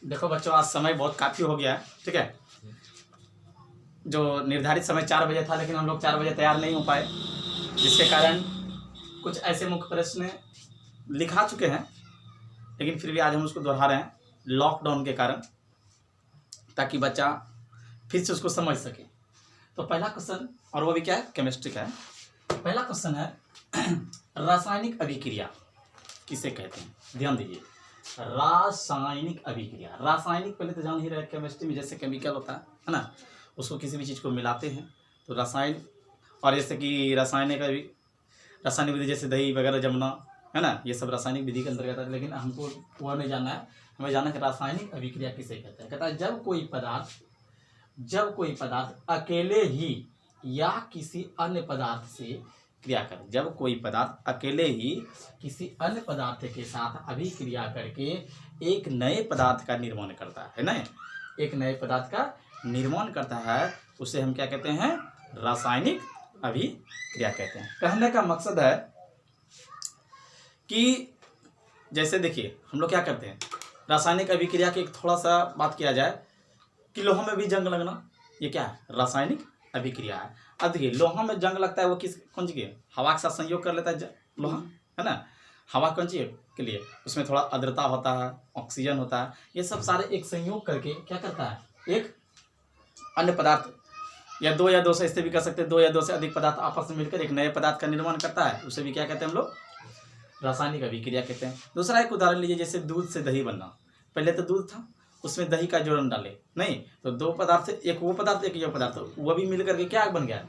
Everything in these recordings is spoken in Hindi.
देखो बच्चों, आज समय बहुत काफ़ी हो गया है, ठीक है। जो निर्धारित समय 4 बजे था, लेकिन हम लोग 4 बजे तैयार नहीं हो पाए, जिसके कारण कुछ ऐसे मुख्य प्रश्न लिखा चुके हैं, लेकिन फिर भी आज हम उसको दोहरा रहे हैं लॉकडाउन के कारण, ताकि बच्चा फिर से उसको समझ सके। तो पहला क्वेश्चन, और वो भी क्या है, केमिस्ट्री का है। पहला क्वेश्चन है रासायनिक अभिक्रिया किसे कहते हैं। ध्यान दीजिए, रासायनिक अभिक्रिया। रासायनिक पहले तो जान ही रहे, केमिस्ट्री में जैसे केमिकल होता है ना, उसको किसी भी चीज़ को मिलाते हैं तो रसायन, और जैसे कि रासायनिक विधि जैसे दही वगैरह जमना है ना, ये सब रासायनिक विधि के अंतर्गत है। लेकिन हमको वो नहीं जानना है, हमें जानना है कि रासायनिक अभिक्रिया किसे कहते हैं। कहता है जब कोई पदार्थ अकेले ही या किसी अन्य पदार्थ से क्रिया करे। जब कोई पदार्थ अकेले ही किसी अन्य पदार्थ के साथ अभिक्रिया करके एक नए पदार्थ का निर्माण करता है ना, एक नए पदार्थ का निर्माण करता है, उसे हम क्या कहते हैं, रासायनिक अभिक्रिया कहते हैं। कहने का मकसद है कि जैसे देखिए हम लोग क्या करते हैं, रासायनिक अभिक्रिया की एक थोड़ा सा बात किया जाए कि लोहा में भी जंग लगना, ये क्या है, रासायनिक अभिक्रिया है। अब देखिए लोहा में जंग लगता है, वो कौन सी है, हवा के साथ संयोग कर लेता है लोहा, है ना। हवा कौन सी के लिए, उसमें थोड़ा आर्द्रता होता है, ऑक्सीजन होता है, ये सब सारे एक संयोग करके क्या करता है, एक अन्य पदार्थ या दो से, इससे भी कर सकते हैं, 2 या 2 से अधिक पदार्थ आपस में मिलकर एक नए पदार्थ का निर्माण करता है, उसे भी क्या कहते हैं हम लोग, रासायनिक अभिक्रिया कहते हैं। दूसरा एक उदाहरण लीजिए, जैसे दूध से दही बनना। पहले तो दूध था, उसमें दही का जोड़न डाले नहीं, तो 2 पदार्थ से, एक वो पदार्थ एक ये पदार्थ, वो भी मिल करके क्या बन गया,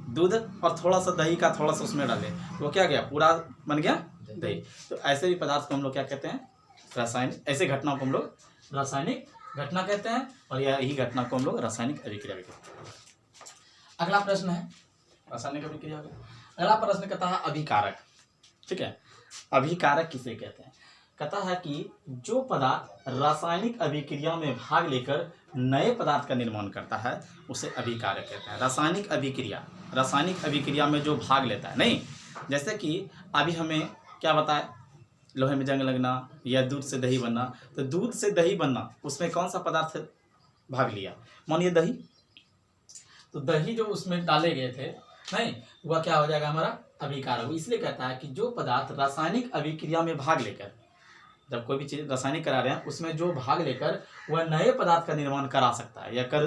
दूध, और थोड़ा सा दही का थोड़ा सा उसमें डाले, तो क्या गया, पूरा बन गया दही। तो ऐसे भी पदार्थ को हम लोग क्या कहते हैं, रासायनिक, ऐसे घटना को हम लोग रासायनिक घटना कहते हैं, और यही घटना को हम लोग रासायनिक अभिक्रिया भी कहते हैं। अगला प्रश्न है रासायनिक अभिक्रिया का। अगला प्रश्न कहता है अभिकारक, ठीक है। अभिकारक किसे कहते हैं। कहता है कि जो पदार्थ रासायनिक अभिक्रिया में भाग लेकर नए पदार्थ का निर्माण करता है, उसे अभिकारक कहते हैं। रासायनिक अभिक्रिया में जो भाग लेता है, नहीं, जैसे कि अभी हमें क्या बताए, लोहे में जंग लगना या दूध से दही बनना। तो दूध से दही बनना, उसमें कौन सा पदार्थ भाग लिया, मानिए दही, तो दही जो उसमें डाले गए थे, नहीं, वह क्या हो जाएगा, हमारा अभिकारक। इसलिए कहता है कि जो पदार्थ रासायनिक अभिक्रिया में भाग लेकर, जब कोई भी चीज रासायनिक करा रहे हैं, उसमें जो भाग लेकर वह नए पदार्थ का निर्माण करा सकता है या कर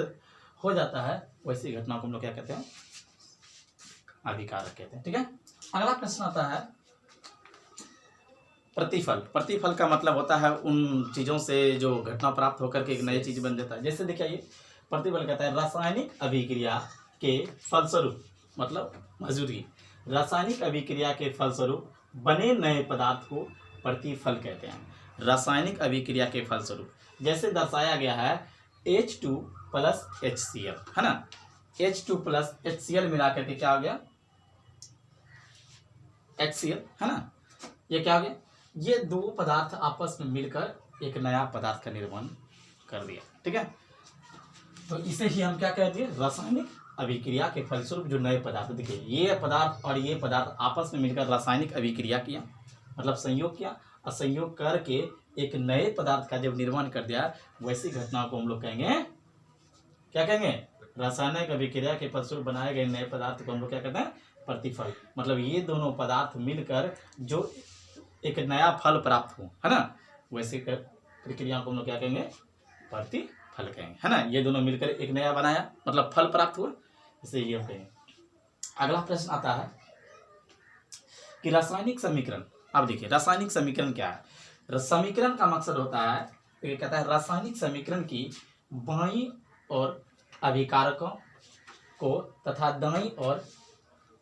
हो जाता है, वैसी घटना को हम लोग क्या कहते हैं, अभिकारक कहते हैं, ठीक है। अगला प्रश्न आता है प्रतिफल। प्रतिफल का मतलब होता है उन चीजों से जो घटना प्राप्त होकर के एक नई चीज बन जाता है। जैसे देखिए, ये प्रतिफल कहता है रासायनिक अभिक्रिया के फलस्वरूप, मतलब मजदूरी, रासायनिक अभिक्रिया के फलस्वरूप बने नए पदार्थ को प्रतिफल कहते हैं। रासायनिक अभिक्रिया के फलस्वरूप जैसे दर्शाया गया है H2 + HCl, है ना, H2 + HCl मिला करके क्या हो गया, HCl, है ना। ये क्या हो गया, ये 2 पदार्थ आपस में मिलकर एक नया पदार्थ का निर्माण कर दिया, ठीक है। तो इसे ही हम क्या कह दिए, रासायनिक अभिक्रिया के फलस्वरूप जो नए पदार्थ, देखिए ये पदार्थ और ये पदार्थ आपस में मिलकर रासायनिक अभिक्रिया किया, मतलब संयोग किया, और संयोग करके एक नए पदार्थ का जब निर्माण कर दिया, वैसी घटना को हम लोग कहेंगे, क्या कहेंगे, रासायनिक अभिक्रिया के फलस्वरूप बनाए गए नए पदार्थ को हम लोग क्या कहते हैं, प्रतिफल। मतलब ये दोनों पदार्थ मिलकर जो एक नया फल प्राप्त हो, है ना, वैसी प्रक्रिया को हम लोग क्या कहेंगे, प्रतिफल कहेंगे, है ना। ये दोनों मिलकर एक नया बनाया, मतलब फल प्राप्त हुआ, इसे ये हम कहेंगे। अगला प्रश्न आता है कि रासायनिक समीकरण। अब देखिए रासायनिक समीकरण क्या है। समीकरण का मकसद होता है, तो ये कहता है रासायनिक समीकरण की बाईं और अभिकारकों को तथा दाईं और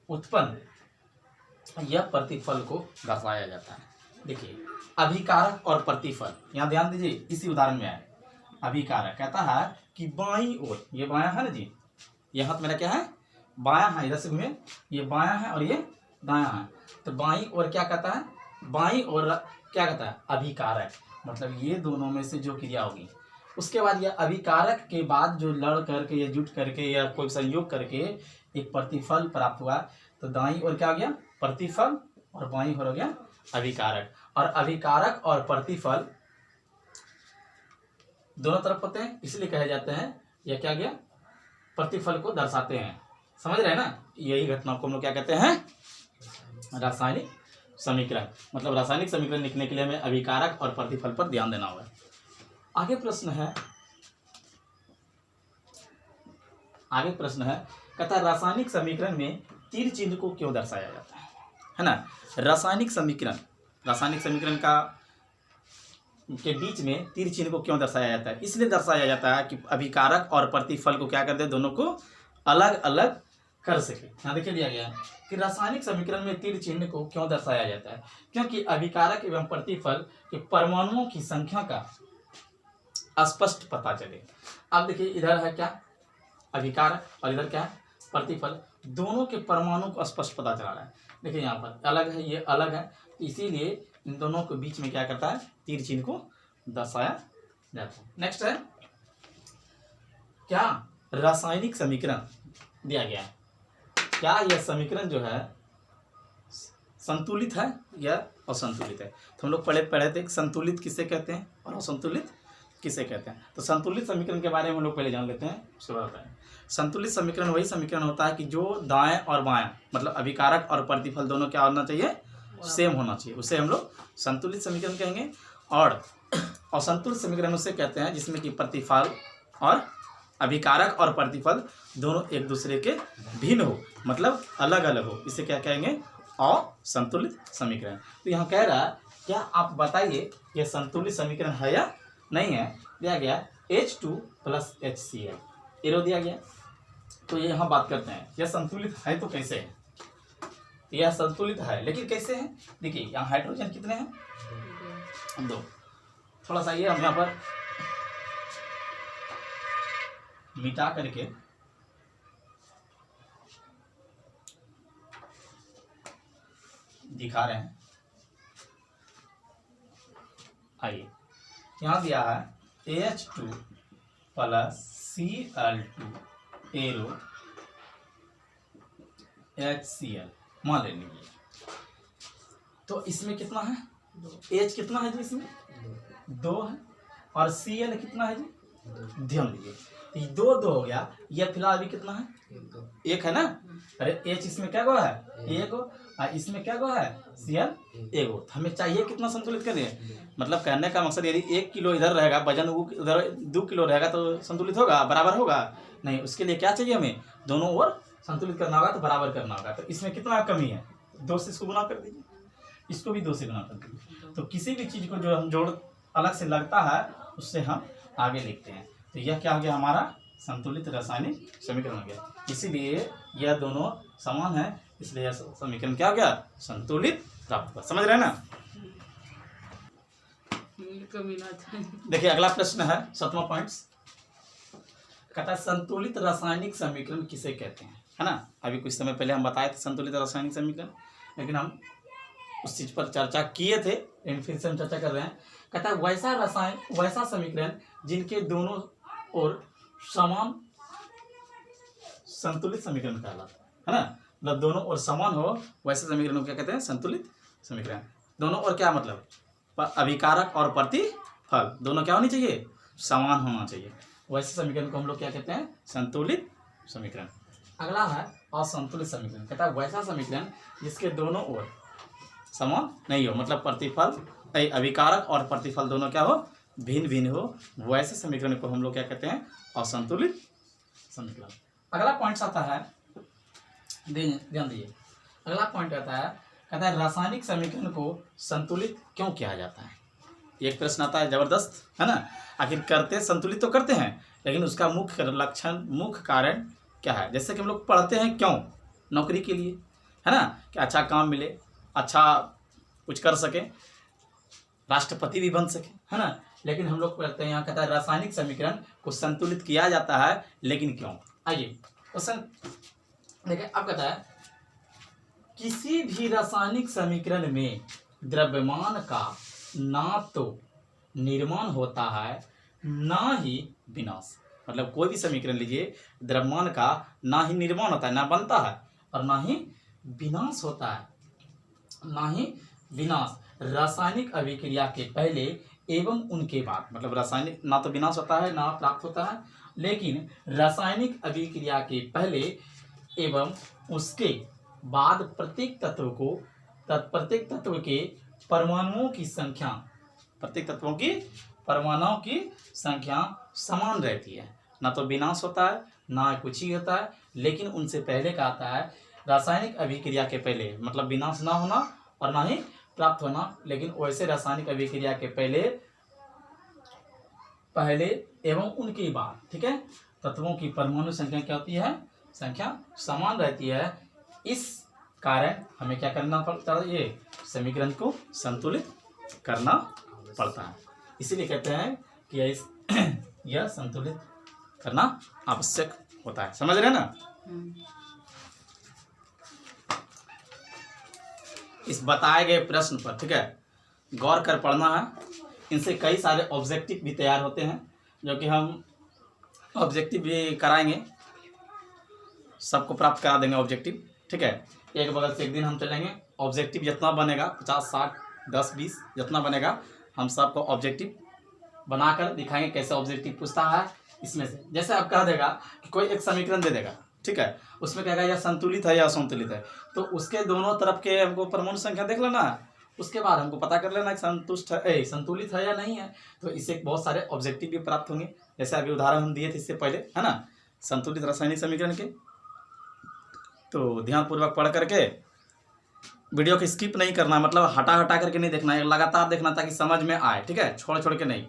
उत्पन्न यह प्रतिफल को दर्शाया जाता है। देखिए अभिकारक और प्रतिफल, यहाँ ध्यान दीजिए, इसी उदाहरण में है। अभिकारक कहता है कि बाईं ओर, ये बायां है ना जी, ये हाथ मेरा क्या है, बायां है, इधर से घूमे, ये बायां है और ये दायां है। तो बाईं ओर क्या कहता है, बाईं ओर क्या कहता है, अभिकारक, मतलब ये दोनों में से जो क्रिया होगी, उसके बाद यह अभिकारक के बाद जो लड़ करके या जुट करके या कोई संयोग करके एक प्रतिफल प्राप्त हुआ, तो दाईं ओर क्या हो गया, प्रतिफल, और बाईं ओर हो गया अभिकारक। और अभिकारक और प्रतिफल दोनों तरफ होते हैं, इसलिए कहे जाते हैं यह क्या गया, प्रतिफल को दर्शाते हैं। समझ रहे हैं ना, यही घटना को हम लोग क्या कहते हैं, रासायनिक समीकरण। मतलब रासायनिक समीकरण लिखने के लिए हमें अभिकारक और प्रतिफल पर ध्यान देना होगा। आगे प्रश्न है, कहता है रासायनिक समीकरण में तीर चिन्ह को क्यों दर्शाया जाता है ना। रासायनिक समीकरण का के बीच में तीर चिन्ह को क्यों दर्शाया जाता है, इसलिए दर्शाया जाता है कि अभिकारक और प्रतिफल को क्या कर दे, दोनों को अलग अलग कर सके। यहाँ देखिए दिया गया है कि रासायनिक समीकरण में तीर चिन्ह को क्यों दर्शाया जाता है, क्योंकि अभिकारक एवं प्रतिफल के परमाणुओं की संख्या का स्पष्ट पता चले। अब देखिए इधर है क्या अभिकारक और इधर क्या है प्रतिफल, दोनों के परमाणु को स्पष्ट पता चला रहा है। देखिए यहाँ पर अलग है, ये अलग है, इसीलिए इन दोनों के बीच में क्या करता है, तीर चिन्ह को दर्शाया जाता है। नेक्स्ट है क्या रासायनिक समीकरण दिया गया है, क्या यह समीकरण जो है संतुलित है या असंतुलित है। तो हम लोग पढ़े थे संतुलित किसे कहते हैं और असंतुलित किसे कहते हैं। तो संतुलित समीकरण के बारे में हम लोग पहले जान लेते हैं, उसके बाद बताएं। संतुलित समीकरण वही समीकरण होता है कि जो दाएं और बाएं मतलब अभिकारक और प्रतिफल दोनों क्या होना चाहिए, सेम होना चाहिए, उसे हम लोग संतुलित समीकरण कहेंगे। और असंतुलित समीकरण उसे कहते हैं जिसमें कि प्रतिफल और अभिकारक और प्रतिफल दोनों एक दूसरे के भिन्न हो, मतलब अलग अलग हो, इसे क्या कहेंगे, असंतुलित समीकरण। तो यहाँ कह रहा है क्या आप बताइए यह संतुलित समीकरण है या नहीं है। दिया गया H2 + HCl, एरो दिया गया। तो ये यहाँ बात करते हैं यह संतुलित है तो कैसे है, यह संतुलित है लेकिन कैसे है। देखिए यहाँ हाइड्रोजन कितने हैं, 2। थोड़ा सा ये हम यहाँ पर मिटा करके दिखा रहे हैं। आइए यहाँ दिया है H2 + Cl2 एरो HCl मान ले लीजिए। तो इसमें कितना है, H कितना है जी, इसमें 2 है, और Cl कितना है जी, ध्यान दीजिए ये 2 हो गया, ये फिलहाल अभी कितना है, 1 है ना। अरे H इसमें क्या गो है, 1 हो, और इसमें क्या गो है, Cl 1 हो। हमें चाहिए कितना संतुलित करें, मतलब कहने का मकसद यदि 1 किलो इधर रहेगा, वजन उधर 2 किलो रहेगा तो संतुलित होगा, बराबर होगा नहीं। उसके लिए क्या चाहिए, हमें दोनों ओर संतुलित करना होगा, तो बराबर करना होगा। तो इसमें कितना कमी है, 2 से इसको गुना कर दीजिए, इसको भी 2 से गुना कर दीजिए। तो किसी भी चीज़ को जो हम जोड़ अलग से लगता है उससे हम आगे लिखते हैं। तो यह क्या हो गया, हमारा संतुलित रासायनिक समीकरण हो गया। इसीलिए यह दोनों समान है, इसलिए यह समीकरण क्या हो गया, संतुलित प्राप्त हुआ। समझ रहे हैं ना। देखिए अगला प्रश्न है 7वां पॉइंट, कहता है संतुलित रासायनिक समीकरण किसे कहते हैं, है ना। अभी कुछ समय पहले हम बताए थे संतुलित रासायनिक समीकरण, लेकिन हम उस चीज पर चर्चा किए थे, लेकिन फिर से हम चर्चा कर रहे हैं। कहता है वैसा समीकरण जिनके दोनों ओर समान संतुलित समीकरण कहलाता है ना। मतलब दोनों ओर समान हो वैसे समीकरण को क्या कहते हैं, संतुलित समीकरण। दोनों ओर क्या मतलब, अभिकारक और प्रतिफल दोनों क्या होनी चाहिए, समान होना चाहिए। वैसे समीकरण को हम लोग क्या कहते हैं, संतुलित समीकरण। अगला है असंतुलित समीकरण। कहता है वैसा समीकरण जिसके दोनों ओर समान नहीं हो, मतलब प्रतिफल अभिकारक और प्रतिफल दोनों क्या हो, भिन्न भिन्न हो, वैसे समीकरण को हम लोग क्या कहते हैं, असंतुलित समीकरण। अगला पॉइंट आता है, ध्यान दीजिए, अगला पॉइंट आता है, कहता है रासायनिक समीकरण को संतुलित क्यों किया जाता है। एक प्रश्न आता है जबरदस्त, है ना। आखिर करते संतुलित तो करते हैं, लेकिन उसका मुख्य लक्षण, मुख्य कारण क्या है। जैसे कि हम लोग पढ़ते हैं क्यों, नौकरी के लिए, है ना, कि अच्छा काम मिले, अच्छा कुछ कर सके, राष्ट्रपति भी बन सके, है ना। लेकिन हम लोग पढ़ते हैं यहाँ कहता है रासायनिक समीकरण को संतुलित किया जाता है, लेकिन क्यों। आइए क्वेश्चन देखिए, अब कहता है किसी भी रासायनिक समीकरण में द्रव्यमान का ना तो निर्माण होता है ना ही विनाश। मतलब कोई भी समीकरण लीजिए, द्रव्यमान का ना ही निर्माण होता है, ना बनता है, और ना ही विनाश होता है, ना ही विनाश। रासायनिक अभिक्रिया के पहले एवं उनके बाद, मतलब रासायनिक ना तो विनाश होता है ना प्राप्त होता है, लेकिन रासायनिक अभिक्रिया के पहले एवं उसके बाद प्रत्येक तत्व के परमाणुओं की संख्या, प्रत्येक तत्वों की परमाणुओं की संख्या समान रहती है। ना तो विनाश होता है ना कुछ ही होता है, लेकिन उनसे पहले का आता है रासायनिक अभिक्रिया के पहले, मतलब विनाश ना होना और ना ही प्राप्त होना, लेकिन वैसे रासायनिक अभिक्रिया के पहले एवं उनके बाद, ठीक है, तत्वों की परमाणु संख्या क्या होती है, संख्या समान रहती है। इस कारण हमें क्या करना पड़ता है, ये समीकरण को संतुलित करना पड़ता है। इसीलिए कहते हैं कि यह संतुलित करना आवश्यक होता है। समझ रहे हैं ना? इस बताए गए प्रश्न पर, ठीक है, गौर कर पढ़ना है। इनसे कई सारे ऑब्जेक्टिव भी तैयार होते हैं, जो कि हम ऑब्जेक्टिव भी कराएंगे, सबको प्राप्त करा देंगे ऑब्जेक्टिव, ठीक है। एक बगल से एक दिन हम चलेंगे, ऑब्जेक्टिव जितना बनेगा 50, 60, 10, 20 जितना बनेगा, हम सबको ऑब्जेक्टिव बनाकर दिखाएंगे कैसे ऑब्जेक्टिव पूछता है। इसमें से जैसे आप कह देगा कि कोई एक समीकरण दे देगा, ठीक है, उसमें कहेगा यह संतुलित है या असंतुलित है, तो उसके दोनों तरफ के हमको परमाणु संख्या देख लेना है, उसके बाद हमको पता कर लेना कि संतुलित है या नहीं है। तो इससे बहुत सारे ऑब्जेक्टिव भी प्राप्त होंगे, जैसे अभी उदाहरण हम दिए थे इससे पहले, है ना, संतुलित रासायनिक समीकरण के। तो ध्यानपूर्वक पढ़ करके वीडियो को स्किप नहीं करना, मतलब हटा करके नहीं देखना है, लगातार देखना ताकि समझ में आए, ठीक है, छोड़ के नहीं।